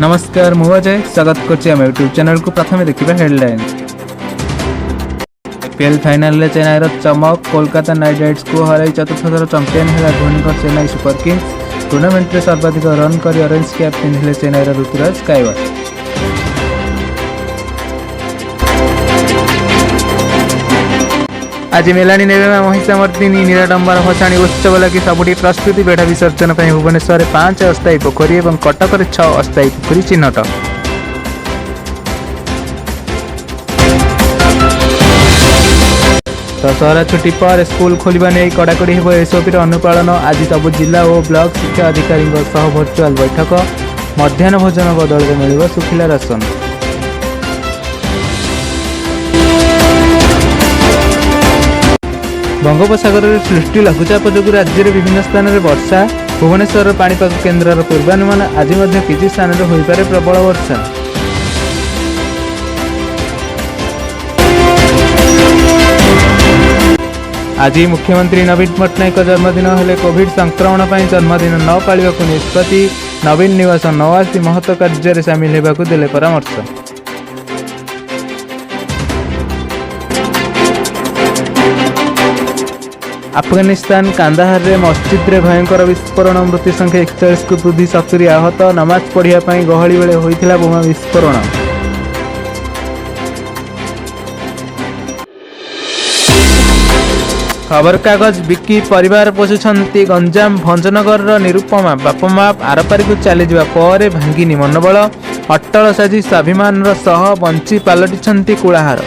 नमस्कार मु अजय स्वागत करम यूट्यूब चैनल को प्रथम देखा हेडलाइन। आईपीएल फाइनल चेन्नईर चमक कोलकाता नाइट राइडर्स को हर चतुर्थ थर चंपियन है Dhoni Chennai super Kings. Tournament में सर्वाधिक रन कर ऑरेंज कैप पिंधे चेन्नईर ऋतुराज गायकवाड। आज मेलानी नेबेमा महिषामर्दिनी निराडंबर भसाणी उत्सव लगी सबुठी प्रस्तुति बेढ़ा विसर्जन पर भुवनेश्वर 5 अस्थायी पोखरी और कटक 6 अस्थायी पोखरी चिन्हट। दशहरा छुट्टी पर स्कूल खोलने नहीं कड़ाकड़ी हो एसओपी अनुपालन। आज सब जिला और ब्लॉक शिक्षा अधिकारी भर्चुआल बैठक। मध्याह्न भोजन बदल में मिल सुखिला राशन। बंगोपसागर में सृष्टि लघुचाप जो राज्य में विभिन्न स्थान में वर्षा। भुवनेश्वर पाणीपाग केन्द्र पूर्वानुमान आज किसी स्थान में होइपारे प्रबल वर्षा। आज मुख्यमंत्री नवीन पट्टनायक जन्मदिन हेले कोविड संक्रमण पर जन्मदिन न पालिबा निष्पत्ति। नवीन निवास न आसी महत्व कार्य सामिल होगा देले परामर्श। अफगानिस्तान कांदाहार में मस्जिद रे भयंकर विस्फोरण। मृत्यु संख्या 41 को वृद्धि 70 आहत। नमाज पढ़िया गहली बेले होइथिला बोमा विस्फोरण। खबर कागज बिकी परिवार पोषुछंती गंजाम भंजनगर निरुपमा। बापा माँ आरपारी को चली जावा पर भांगिनी मनोबल। अटल साजी स्वाभिमान सह बंची पालटिछंती कुलाहार।